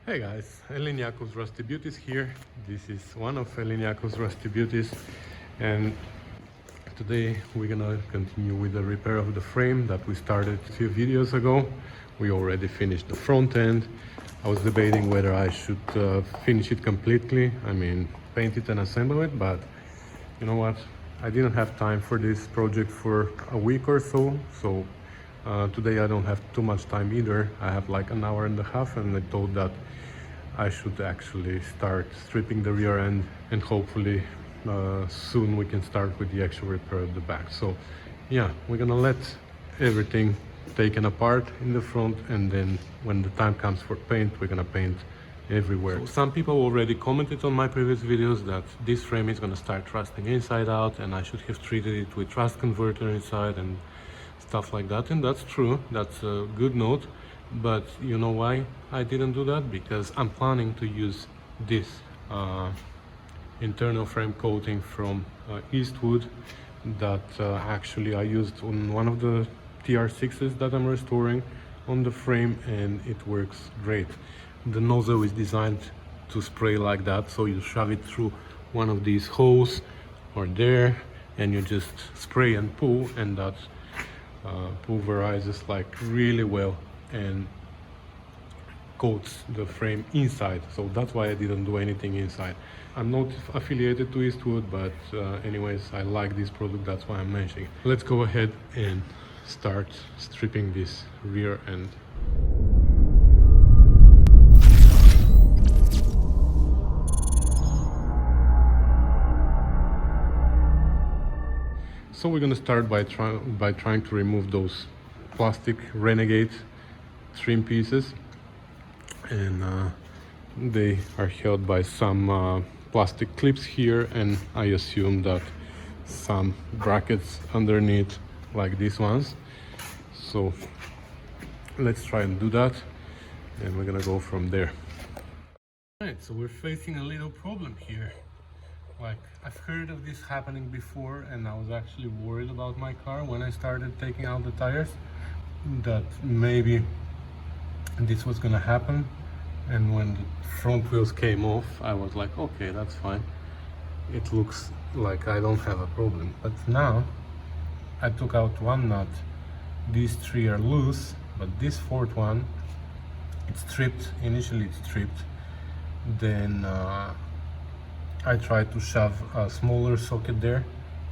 Hey guys, Eleniako's Rusty Beauties here. This is one of Eleniako's Rusty Beauties, and today we're gonna continue with the repair of the frame that we started a few videos ago. We already finished the front end. I was debating whether I should finish it completely, paint it and assemble it, but you know what? I didn't have time for this project for a week or so, today I don't have too much time either. I have like an hour and a half, and I thought that I should actually start stripping the rear end, and hopefully soon we can start with the actual repair of the back. So yeah, we're gonna let everything taken apart in the front, and then when the time comes for paint, we're gonna paint everywhere. So some people already commented on my previous videos that this frame is gonna start rusting inside out, and I should have treated it with rust converter inside and stuff like that, and that's true. That's a good note. But you know why I didn't do that? Because I'm planning to use this internal frame coating from Eastwood that actually I used on one of the TR6s that I'm restoring on the frame, and it works great. The nozzle is designed to spray like that, so you shove it through one of these holes or there, and you just spray and pull, and that pulverizes like really well and coats the frame inside. So that's why I didn't do anything inside. I'm not affiliated to Eastwood, but anyways, I like this product, that's why I'm mentioning it. Let's go ahead and start stripping this rear end. So we're gonna start by trying to remove those plastic Renegade trim pieces, and they are held by some plastic clips here, and I assume that some brackets underneath like these ones. So let's try and do that, and we're gonna go from there. Alright, so we're facing a little problem here. Like, I've heard of this happening before, and I was actually worried about my car when I started taking out the tires, that maybe this was gonna happen. And when the front wheels came off, I was like, okay, that's fine. It looks like I don't have a problem. But now I took out one nut. These three are loose, but this fourth one, it's stripped. Initially it's stripped. Then I tried to shove a smaller socket there.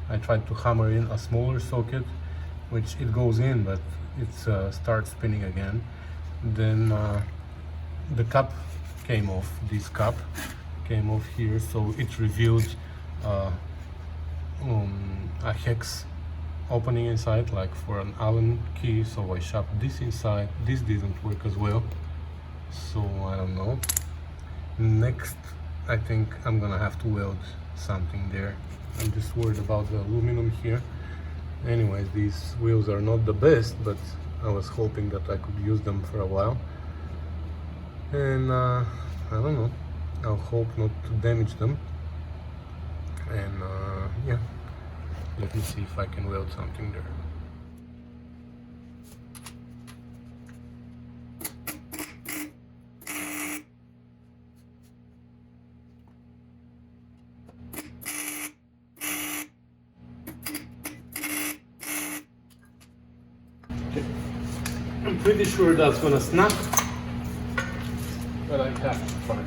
I tried to hammer in a smaller socket, which it goes in, but it starts spinning again. Then the cap came off. This cap came off here, so it revealed a hex opening inside, like for an Allen key. So I shoved this inside. This didn't work as well, so I don't know. Next, I think I'm gonna have to weld something there. I'm just worried about the aluminum here. Anyways, these wheels are not the best, but I was hoping that I could use them for a while. And I don't know, I'll hope not to damage them. And yeah, let me see if I can weld something there. I'm pretty sure that's gonna snap, but I have to try.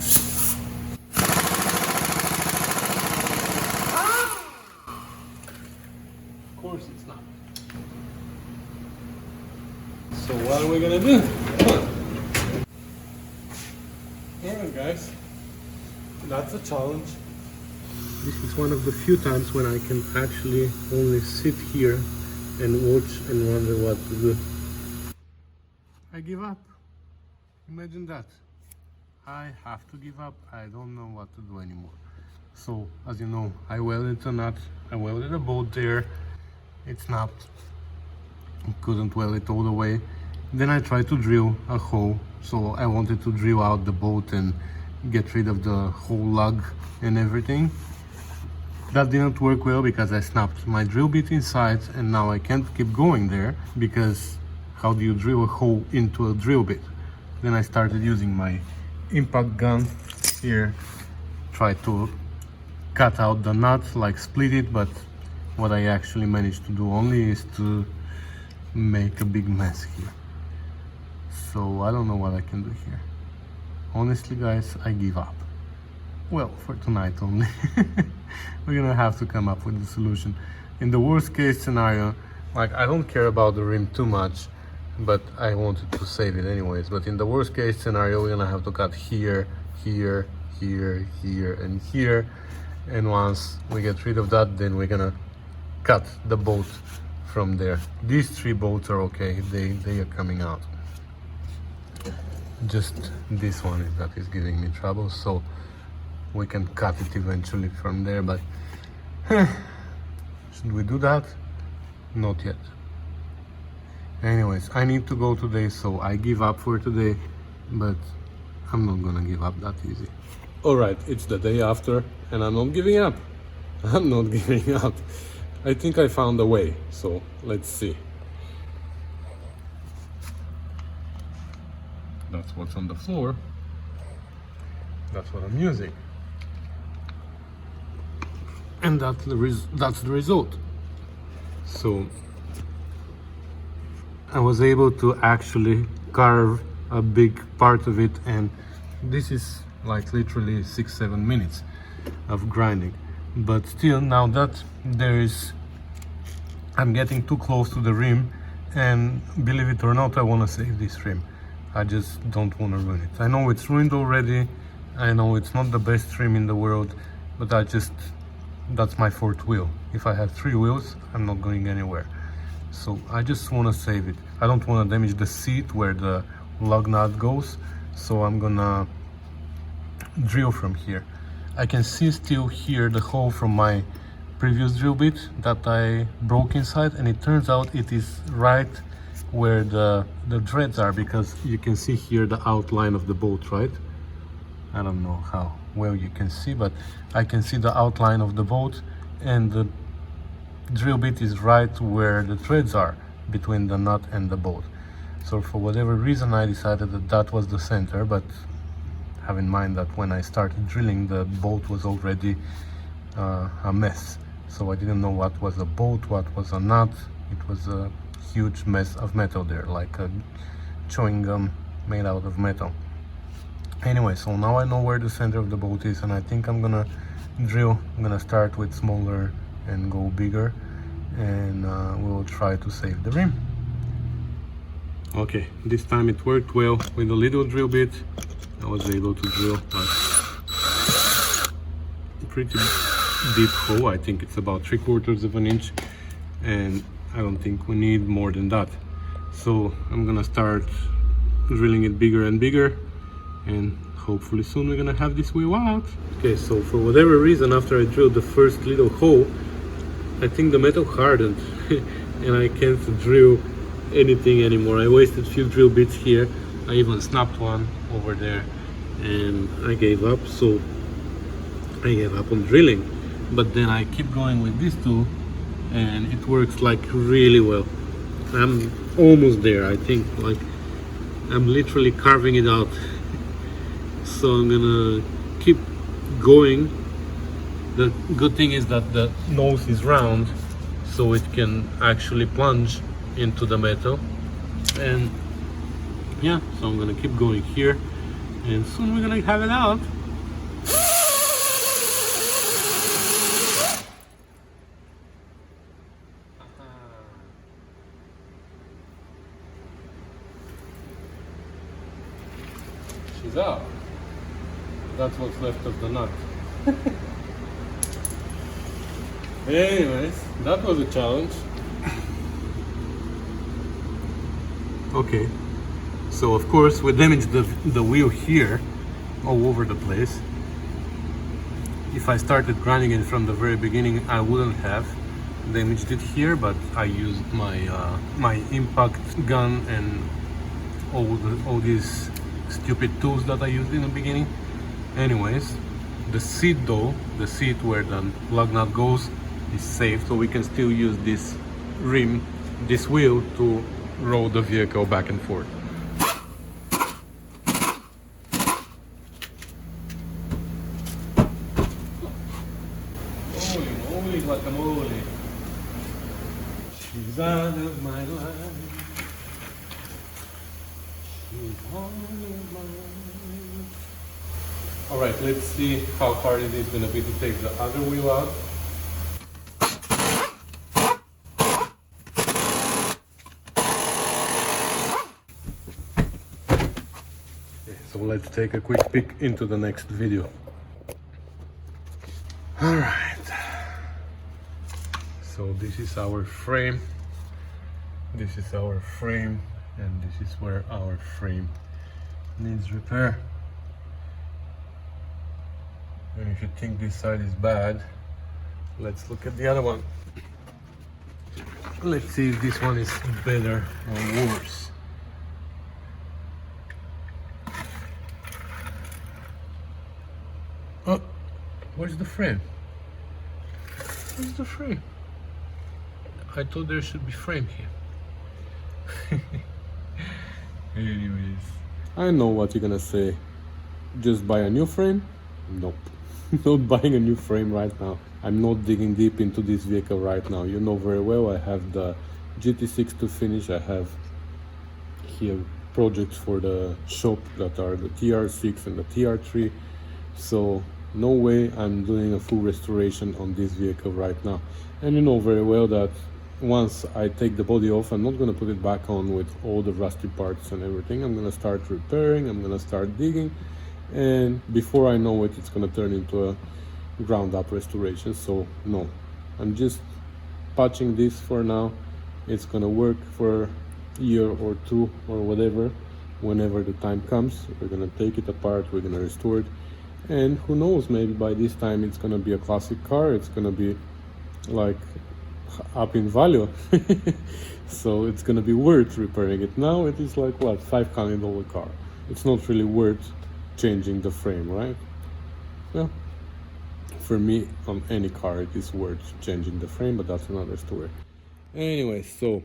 Of course it's not. So what are we gonna do? Alright guys, that's a challenge. This is one of the few times when I can actually only sit here and watch and wonder what to do. I give up. Imagine that. I have to give up. I don't know what to do anymore. So, as you know, I welded a nut. I welded a bolt there. It snapped. I couldn't weld it all the way. Then I tried to drill a hole. So I wanted to drill out the bolt and get rid of the whole lug and everything. That didn't work well because I snapped my drill bit inside, and now I can't keep going there because how do you drill a hole into a drill bit? Then I started using my impact gun here, try to cut out the nut, like split it, but what I actually managed to do only is to make a big mess here. So I don't know what I can do here. Honestly guys, I give up. Well, for tonight only. We're gonna have to come up with a solution. In the worst case scenario, like I don't care about the rim too much, but I wanted to save it anyways. But in the worst case scenario, we're gonna have to cut here, here, here, here, and here. And once we get rid of that, then we're gonna cut the bolt from there. These 3 bolts are okay, they are coming out. Just this one is that is giving me trouble, so we can cut it eventually from there, but should we do that? Not yet. Anyways, I need to go today, so I give up for today, but I'm not gonna give up that easy. Alright, it's the day after, and I'm not giving up. I'm not giving up. I think I found a way, so let's see. That's what's on the floor. That's what I'm using. And that's the result. So I was able to actually carve a big part of it, and this is like literally 6-7 minutes of grinding. But still, now that I'm getting too close to the rim, and believe it or not, I want to save this rim. I just don't want to ruin it. I know it's ruined already, I know it's not the best rim in the world, but that's my 4th wheel. If I have 3 wheels, I'm not going anywhere. So I just want to save it. I don't want to damage the seat where the lug nut goes, so I'm gonna drill from here. I can see still here the hole from my previous drill bit that I broke inside, and it turns out it is right where the threads are, because you can see here the outline of the bolt, right? I don't know how well you can see, but I can see the outline of the bolt, and the drill bit is right where the threads are between the nut and the bolt. So for whatever reason I decided that that was the center, but have in mind that when I started drilling, the bolt was already a mess. So I didn't know what was a bolt, what was a nut. It was a huge mess of metal there, like a chewing gum made out of metal. Anyway, so now I know where the center of the bolt is, and I think I'm gonna drill. I'm gonna start with smaller and go bigger, and we'll try to save the rim. Okay, this time it worked well. With a little drill bit, I was able to drill like a pretty deep hole. I think it's about 3/4 of an inch, and I don't think we need more than that. So I'm gonna start drilling it bigger and bigger, and hopefully soon we're gonna have this wheel out. Okay, so for whatever reason, after I drilled the first little hole, I think the metal hardened and I can't drill anything anymore. I wasted a few drill bits here. I even snapped one over there, and I gave up. So I gave up on drilling, but then I keep going with this tool, and it works like really well. I'm almost there. I think like I'm literally carving it out. So I'm gonna keep going. The good thing is that the nose is round, so it can actually plunge into the metal. And yeah, so I'm gonna keep going here, and soon we're gonna have it out. She's out. That's what's left of the nut. Anyways, that was a challenge. Okay, so of course we damaged the wheel here all over the place. If I started grinding it from the very beginning, I wouldn't have damaged it here, but I used my impact gun and all these stupid tools that I used in the beginning. Anyways, the seat though, the seat where the lug nut goes, is safe, so we can still use this rim, this wheel, to roll the vehicle back and forth. guacamole. She's out of my life. She's out of my life. Alright, let's see how hard it is going to be to take the other wheel out. So let's take a quick peek into the next video. Alright, so this is our frame, and this is where our frame needs repair. And if you think this side is bad, let's look at the other one. Let's see if this one is better or worse. Oh, where's the frame? Where's the frame? I thought there should be frame here. Anyways, I know what you're gonna say. Just buy a new frame? Nope. Not buying a new frame right now. I'm not digging deep into this vehicle right now. You know very well I have the GT6 to finish. I have here projects for the shop that are the TR6 and the TR3. So no way I'm doing a full restoration on this vehicle right now. And you know very well that once I take the body off, I'm not going to put it back on with all the rusty parts and everything. I'm going to start repairing, I'm going to start digging, and before I know it, it's going to turn into a ground up restoration. So no, I'm just patching this for now. It's going to work for a year or two or whatever. Whenever the time comes, we're going to take it apart, we're going to restore it. And who knows, maybe by this time it's gonna be a classic car, it's gonna be like up in value. So it's gonna be worth repairing it. Now it is like what, $500 car. It's not really worth changing the frame, right? Well, for me, on any car it is worth changing the frame, but that's another story. Anyway, so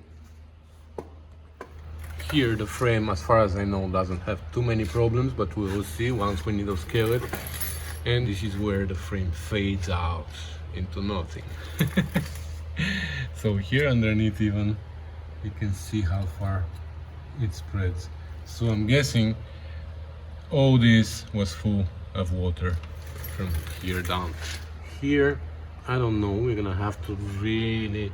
here the frame, as far as I know, doesn't have too many problems, but we will see once we need to scale it. And this is where the frame fades out into nothing. So here underneath even, you can see how far it spreads. So I'm guessing all this was full of water from here down. Here, I don't know, we're gonna have to really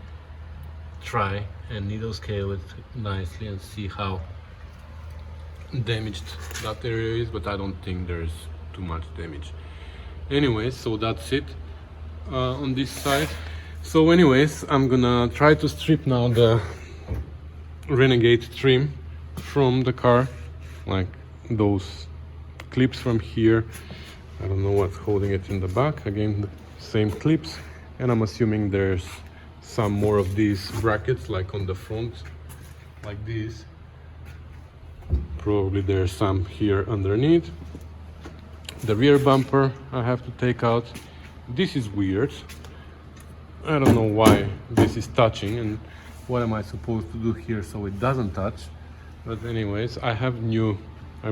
try and needle scale it nicely and see how damaged that area is, but I don't think there's too much damage. Anyways, so that's it on this side. So anyways, I'm gonna try to strip now the Renegade trim from the car, like those clips from here. I don't know what's holding it in the back. Again, the same clips, and I'm assuming there's some more of these brackets like on the front, like this. Probably there's some here underneath. The rear bumper I have to take out. This is weird. I don't know why this is touching and what am I supposed to do here so it doesn't touch. But anyways, I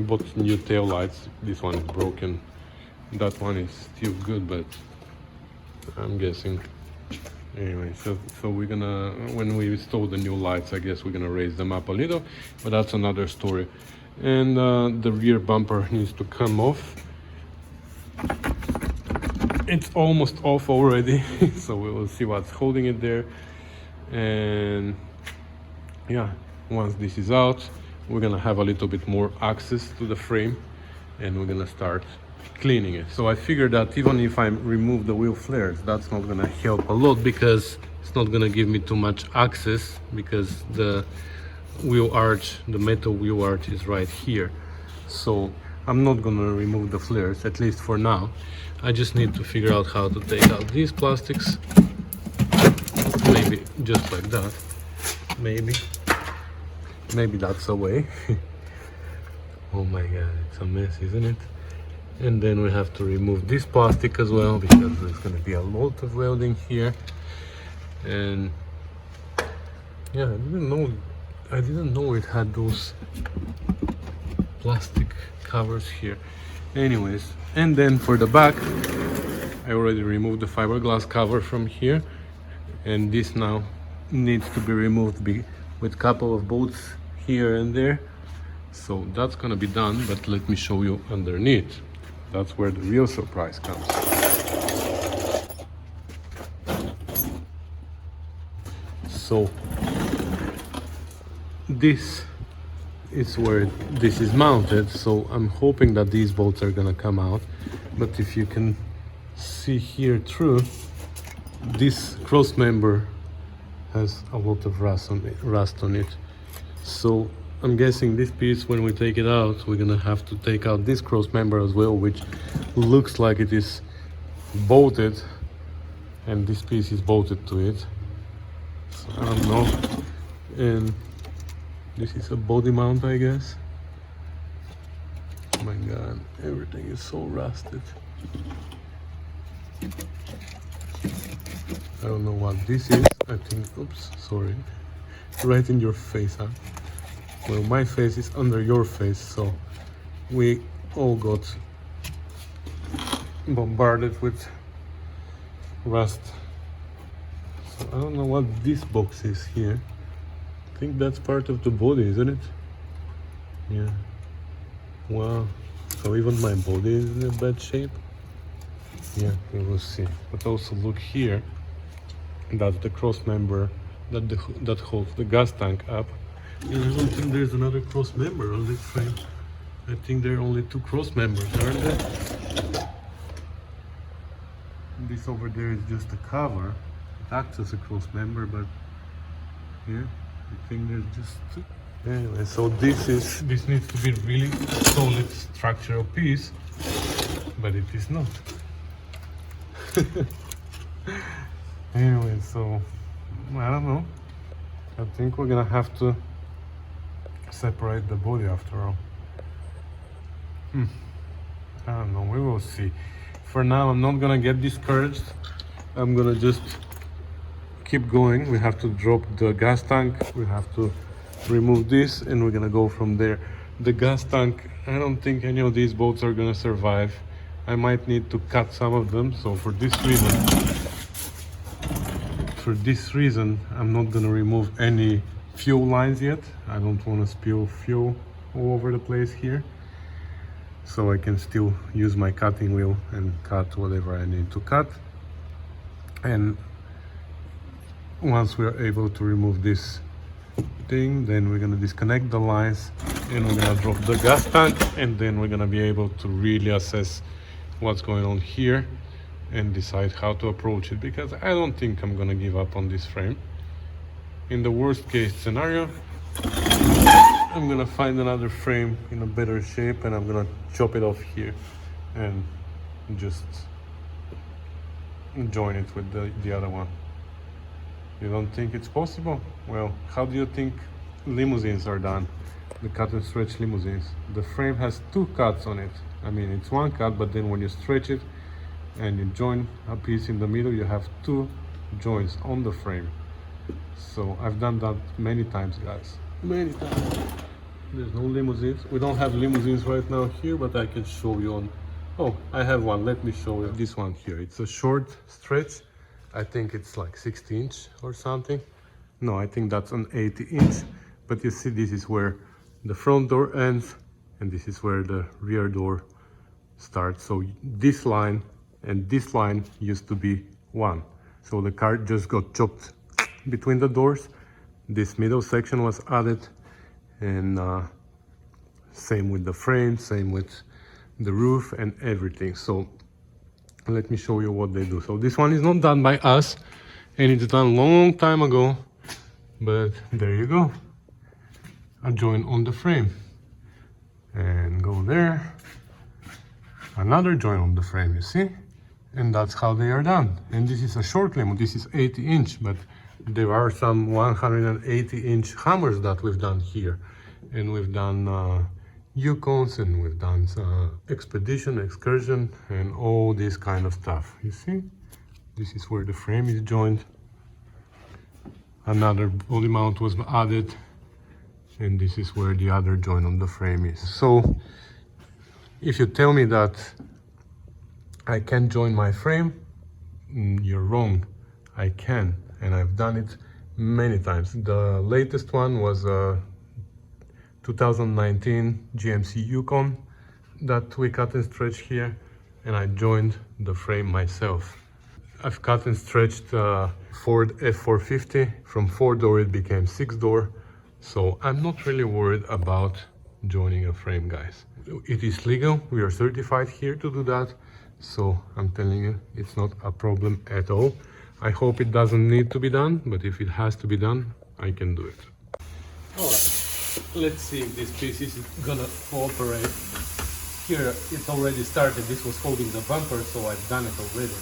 bought new tail lights. This one is broken. That one is still good, but I'm guessing. Anyway, so we're gonna, when we install the new lights, I guess we're gonna raise them up a little, but that's another story. And the rear bumper needs to come off. It's almost off already, so we will see what's holding it there. And yeah, once this is out, we're gonna have a little bit more access to the frame and we're gonna start cleaning it. So I figured that even if I remove the wheel flares, that's not gonna help a lot because it's not gonna give me too much access, because the wheel arch, the metal wheel arch is right here. So I'm not gonna remove the flares, at least for now. I just need to figure out how to take out these plastics. Maybe just like that. Maybe that's the way. Oh my god, it's a mess, isn't it? And then we have to remove this plastic as well, because there's going to be a lot of welding here. And yeah, I didn't know it had those plastic covers here. Anyways, and then for the back, I already removed the fiberglass cover from here, and this now needs to be removed with a couple of bolts here and there. So that's gonna be done, but let me show you underneath. That's where the real surprise comes. So this is where this is mounted, so I'm hoping that these bolts are gonna come out. But if you can see here through, this cross member has a lot of rust on it. So I'm guessing this piece, when we take it out, we're gonna have to take out this cross member as well, which looks like it is bolted, and this piece is bolted to it. So I don't know. And this is a body mount, I guess. Oh my god, everything is so rusted. I don't know what this is. I think, oops, sorry. Right in your face, huh? Well, my face is under your face, so we all got bombarded with rust. So I don't know what this box is here. I think that's part of the body, isn't it? Yeah. Wow. So even my body is in a bad shape. Yeah, we will see. But also look here. That's the cross member that holds the gas tank up. And I don't think there's another cross member on this frame. I think there are only two cross members, aren't there? This over there is just a cover. It acts as a cross member, but yeah, I think there's just two. Anyway, so this needs to be really solid structural piece, but it is not. Anyway, so I don't know. I think we're gonna have to separate the body after all. I don't know, we will see. For now, I'm not gonna get discouraged. I'm gonna just keep going. We have to drop the gas tank, we have to remove this, and we're gonna go from there. The gas tank, I don't think any of these bolts are gonna survive. I might need to cut some of them, so for this reason I'm not gonna remove any fuel lines yet. I don't want to spill fuel all over the place here, so I can still use my cutting wheel and cut whatever I need to cut. And once we are able to remove this thing, then we're gonna disconnect the lines and we're gonna drop the gas tank, and then we're gonna be able to really assess what's going on here and decide how to approach it, because I don't think I'm gonna give up on this frame. In the worst case scenario, I'm gonna find another frame in a better shape and I'm gonna chop it off here and just join it with the other one. You don't think it's possible? Well, how do you think limousines are done? The cut and stretch limousines. The frame has two cuts on it. I mean, it's one cut, but then when you stretch it and you join a piece in the middle, you have two joints on the frame. So I've done that many times, guys. Many times. There's no limousines. We don't have limousines right now here, but I can show you on... Oh, I have one. Let me show you this one here. It's a short stretch. I think it's like 60 inch or something. No, I think that's an 80 inch. But you see, this is where the front door ends and this is where the rear door starts. So this line and this line used to be one. So the car just got chopped between the doors. This middle section was added, and same with the frame, same with the roof and everything. So let me show you what they do. So this one is not done by us, and it's done long time ago, but there you go. A joint on the frame, and go there, another joint on the frame, you see, and that's how they are done. And this is a short limo. This is 80 inch, but there are some 180 inch hammers that we've done here, and we've done Yukons, and we've done expedition, excursion, and all this kind of stuff. You see, this is where the frame is joined. Another body mount was added, and this is where the other joint on the frame is. So if you tell me that I can't join my frame, you're wrong. I can. and I've done it many times. The latest one was 2019 GMC Yukon that we cut and stretched here, and I joined the frame myself. I've cut and stretched Ford F450. From 4-door it became 6-door, so I'm not really worried about joining a frame, guys. It is legal, we are certified here to do that, so I'm telling you, it's not a problem at all. I hope it doesn't need to be done, but if it has to be done, I can do it. Alright, let's see if this piece is gonna cooperate. Here it's already started, this was holding the bumper, so I've done it already.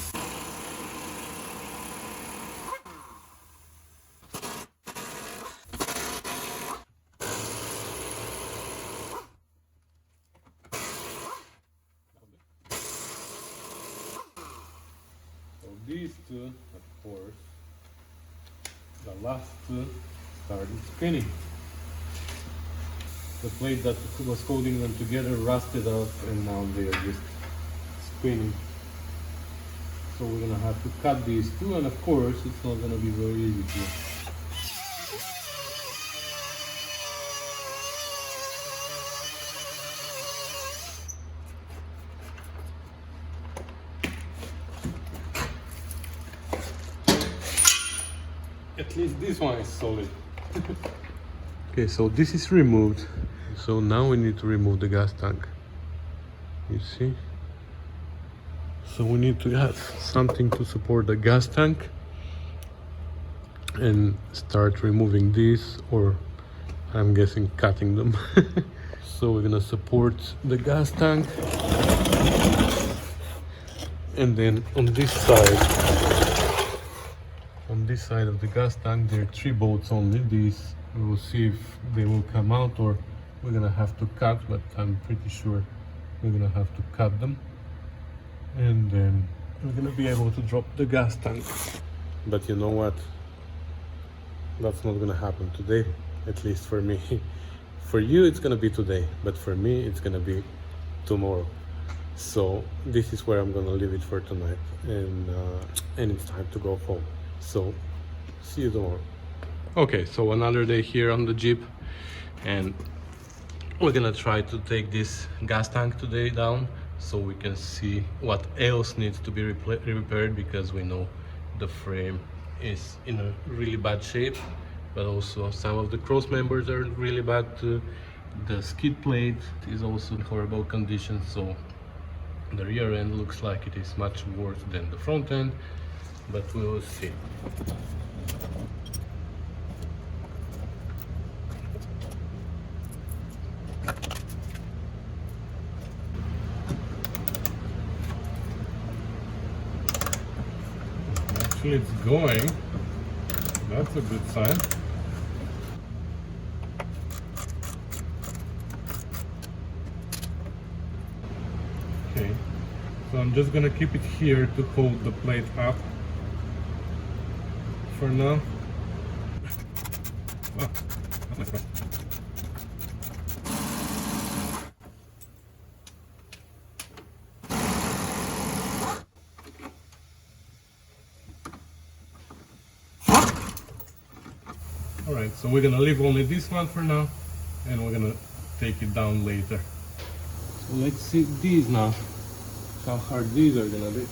So these two, of course, the last two started spinning. The plate that was holding them together rusted out, and now they are just spinning. So we're gonna have to cut these two, and of course it's not gonna be very easy here. At least this one is solid. Okay, so this is removed. So now we need to remove the gas tank. You see? So we need to have something to support the gas tank and start removing these, or I'm guessing cutting them. So we're gonna support the gas tank, and then on this side of the gas tank there are 3 bolts only. These we will see if they will come out, or we're gonna have to cut, but I'm pretty sure we're gonna have to cut them, and then we're gonna be able to drop the gas tank. But you know what, that's not gonna happen today, at least for me. For you it's gonna be today, but for me it's gonna be tomorrow. So this is where I'm gonna leave it for tonight, and it's time to go home. So see you tomorrow. Okay, so another day here on the Jeep, and we're gonna try to take this gas tank today down so we can see what else needs to be repaired, because we know the frame is in a really bad shape, but also some of the cross members are really bad too. The skid plate is also in horrible condition, so the rear end looks like it is much worse than the front end, but we will see. Actually, it's going. That's a good sign. Okay, so I'm just gonna keep it here to hold the plate up for now. Oh, not my friend. Alright, so we're gonna leave only this one for now, and we're gonna take it down later. So let's see these now, how hard these are gonna be.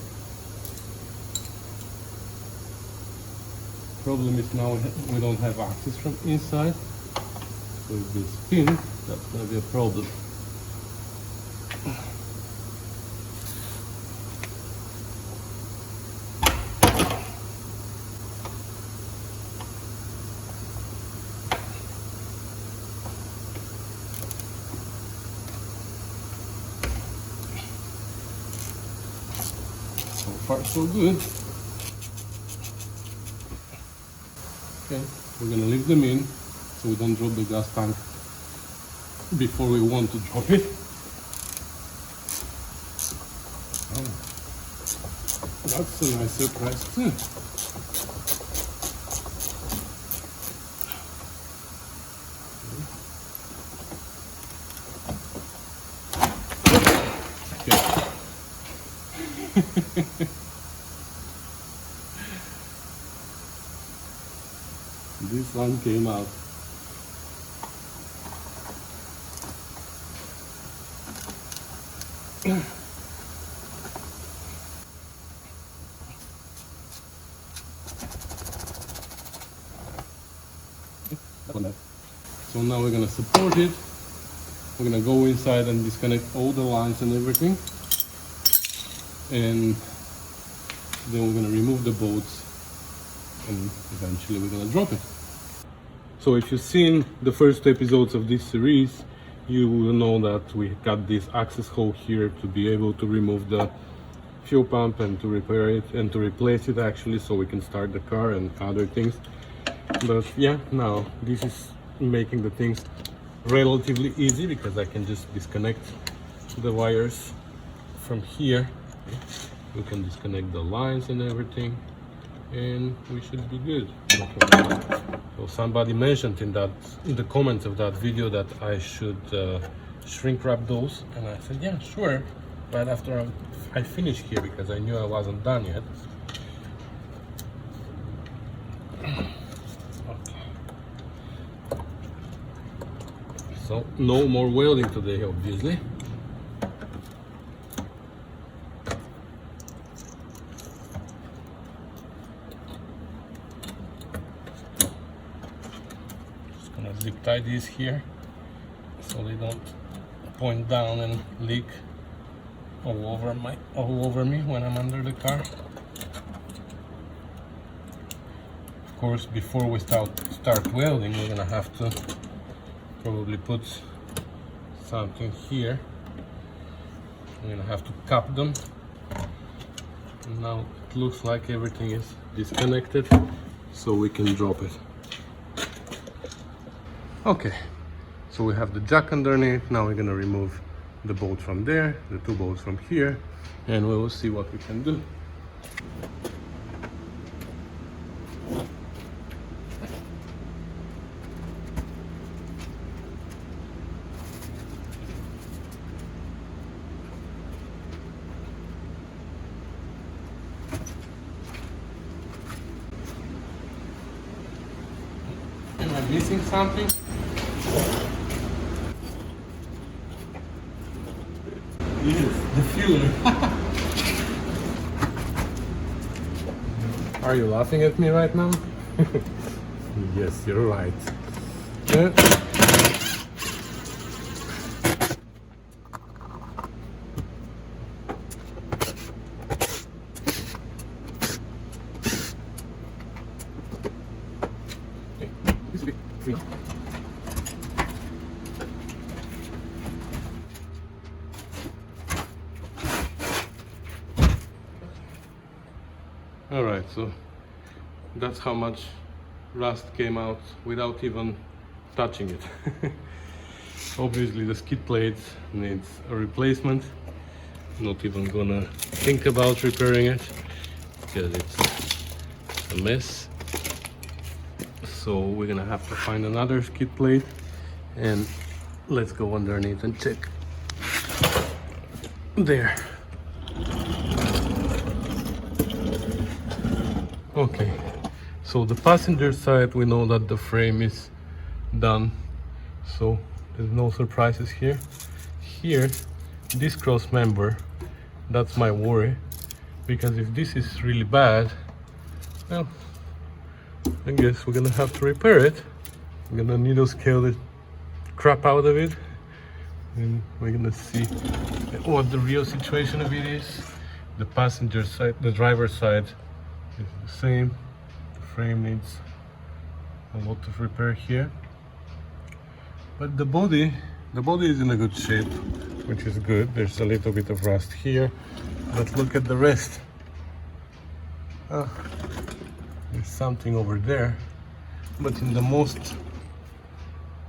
Problem is now we don't have access from inside, so if they spin, that's gonna be a problem. So far so good. Okay, we're gonna leave them in so we don't drop the gas tank before we want to drop it. Oh, that's a nice surprise too. This one came out. So now we're gonna support it. We're gonna go inside and disconnect all the lines and everything. And then we're gonna remove the bolts and eventually we're gonna drop it. So if you've seen the first two episodes of this series, you will know that we got this access hole here to be able to remove the fuel pump and to repair it and to replace it actually, so we can start the car and other things. But yeah, now this is making the things relatively easy because I can just disconnect the wires from here. We can disconnect the lines and everything and we should be good. Okay. So somebody mentioned in the comments of that video that I should shrink wrap those, and I said yeah, sure, right after I finish here because I knew I wasn't done yet. So no more welding today, obviously. Just gonna zip tie these here so they don't point down and leak all over me when I'm under the car. Of course, before we start welding, we're gonna have to probably put something here. I'm gonna have to cap them. And now it looks like everything is disconnected, so we can drop it. Okay, so we have the jack underneath. Now we're gonna remove the bolt from there, the two bolts from here, and we will see what we can do. Am I missing something? Yes, the fueler. Are you laughing at me right now? Yes, you're right. Alright, so that's how much rust came out without even touching it. Obviously the skid plate needs a replacement. Not even gonna think about repairing it because it's a mess. So we're gonna have to find another skid plate and let's go underneath and check. There. Okay, so the passenger side, we know that the frame is done, so there's no surprises here. Here, this cross member, that's my worry, because if this is really bad, well, I guess we're gonna have to repair it. We're gonna needle scale the crap out of it, and we're gonna see what the real situation of it is. The passenger side, the driver's side, is the same. The frame needs a lot of repair here, but the body is in a good shape, which is good. There's a little bit of rust here, but look at the rest. There's something over there, but in the most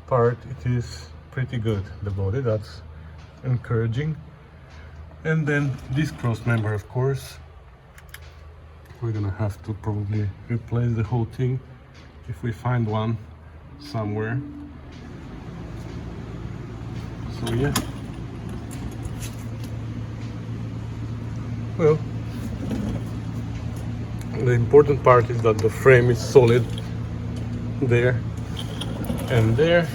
part it is pretty good. The body, that's encouraging. And then this cross member, of course, we're gonna have to probably replace the whole thing if we find one somewhere. So yeah, well, the important part is that the frame is solid there and there,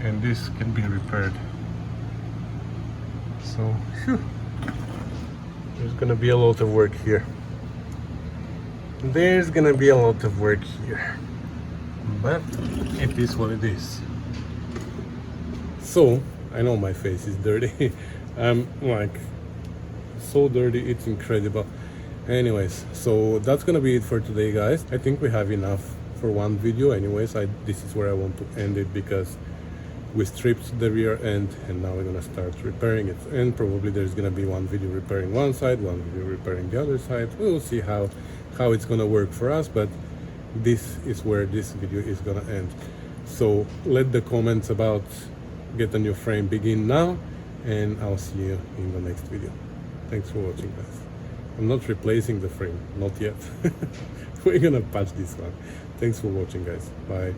and this can be repaired. So phew, there's gonna be a lot of work here. There's gonna be a lot of work here, but it is what it is. So I know my face is dirty. I'm like so dirty, it's incredible. Anyways, so that's gonna be it for today, guys. I think we have enough for one video. Anyways, this is where I want to end it, because we stripped the rear end and now we're gonna start repairing it, and probably there's gonna be one video repairing one side, one video repairing the other side. We'll see how it's gonna work for us, but this is where this video is gonna end. So let the comments about get a new frame begin now, and I'll see you in the next video. Thanks for watching, guys. I'm not replacing the frame, not yet. We're gonna patch this one. Thanks for watching, guys. Bye.